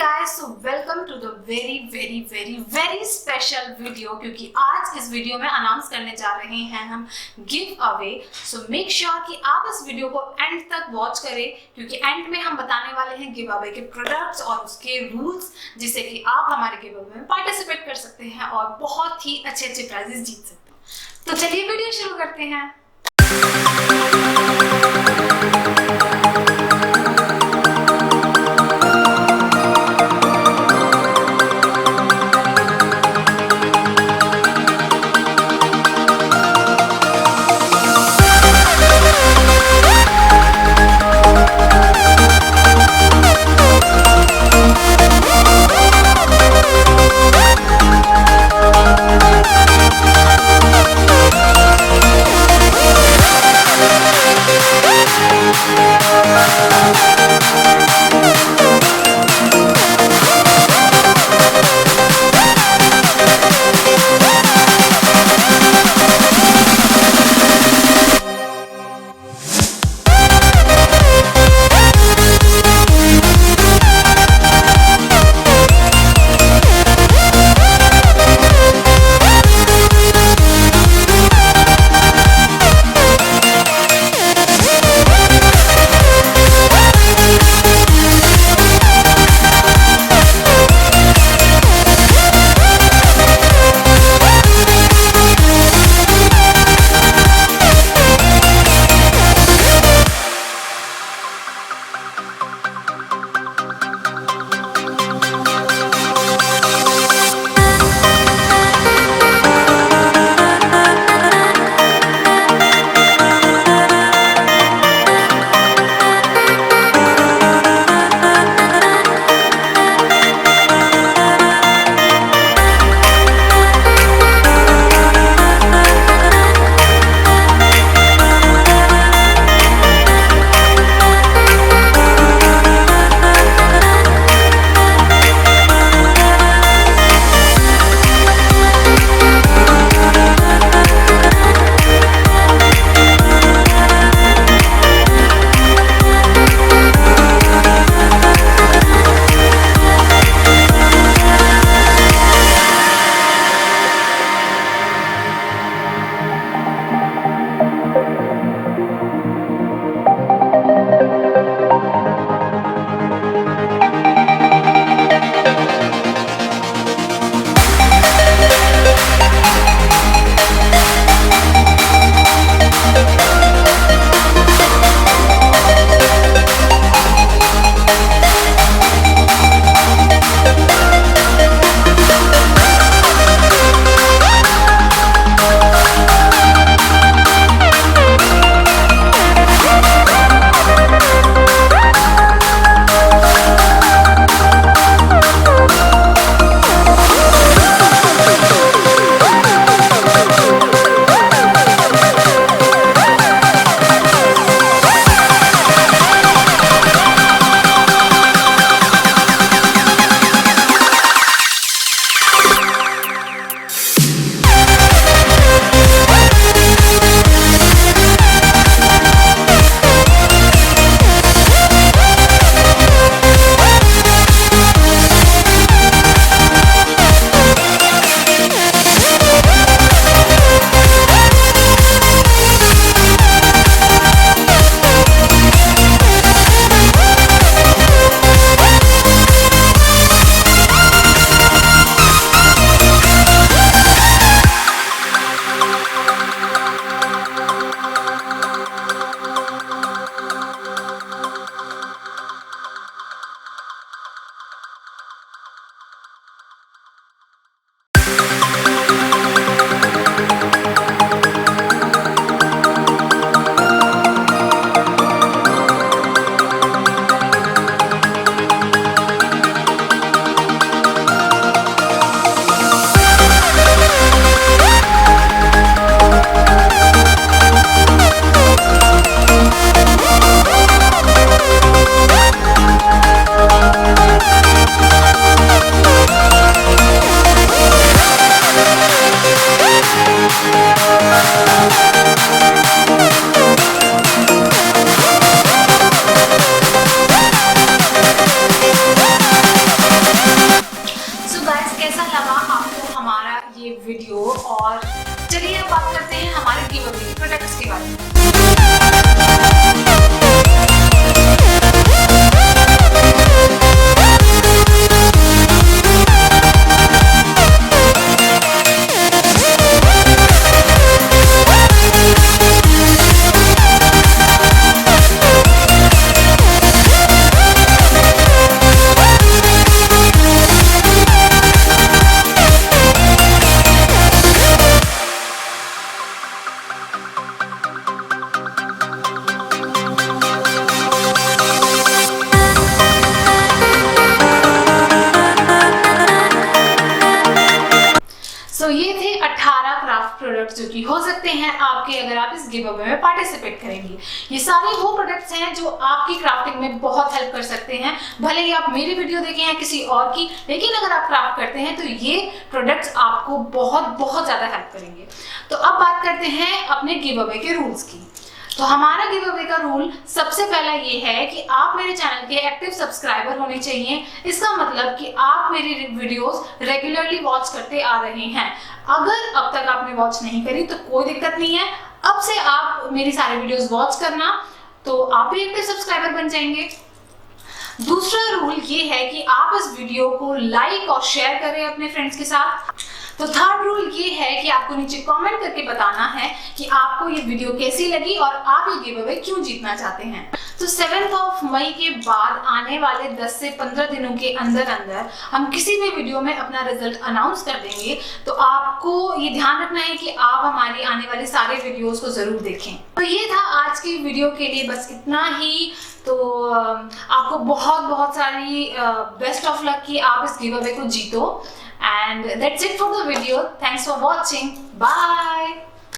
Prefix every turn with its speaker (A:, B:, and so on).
A: Guys, so welcome to the very special video, क्योंकि आज इस वीडियो में अनाउंस करने जा रहे हैं हम give away. So make sure कि आप इस वीडियो को एंड तक वॉच करें, क्योंकि एंड में हम बताने वाले हैं गिव अवे के प्रोडक्ट्स और उसके रूल्स, जिससे कि आप हमारे गिव अवे में पार्टिसिपेट कर सकते हैं और बहुत ही अच्छे प्राइजेस जीत सकते हैं। तो चलिए वीडियो शुरू करते हैं। प्रोडक्ट्स जो कि हो सकते हैं आपके अगर आप इस गिव अवे में पार्टिसिपेट करेंगे। ये सारे वो प्रोडक्ट्स हैं जो आपकी क्राफ्टिंग में बहुत हेल्प कर सकते हैं, भले ही आप मेरी वीडियो देखें या किसी और की, लेकिन अगर आप क्राफ्ट करते हैं तो ये प्रोडक्ट्स आपको बहुत बहुत ज़्यादा हेल्प करेंगे। तो अब बात करते हैं अपने गिव अवे के रूल्स की। तो हमारा गिव अवे का रूल सबसे पहला ये है कि आप मेरे चैनल के एक्टिव सब्सक्राइबर होने चाहिए। इसका मतलब कि आप मेरी वीडियोस रेगुलरली वॉच करते आ रहे हैं। अगर अब तक आपने वॉच नहीं करी तो कोई दिक्कत नहीं है, अब से आप मेरी सारी वीडियोस वॉच करना, तो आप भी एक्टिव सब्सक्राइबर बन जाएंगे। दूसरा रूल ये है कि आप इस वीडियो को लाइक और शेयर करें अपने फ्रेंड्स के साथ। तो थर्ड रूल ये है कि आपको नीचे कमेंट करके बताना है कि आपको ये वीडियो कैसी लगी और आप ये गिव अवे क्यों जीतना चाहते हैं। तो 7 मई के बाद आने वाले 10 से 15 दिनों के अंदर अंदर हम किसी भी वीडियो में अपना रिजल्ट अनाउंस कर देंगे। तो आपको ये ध्यान रखना है कि आप हमारी आने वाली सारे वीडियोस को जरूर देखें। तो ये था आज की वीडियो के लिए, बस इतना ही। तो आपको बहुत बहुत सारी बेस्ट ऑफ लक कि आप इस गिव अवे को जीतो। And that's it for the video. Thanks for watching. Bye.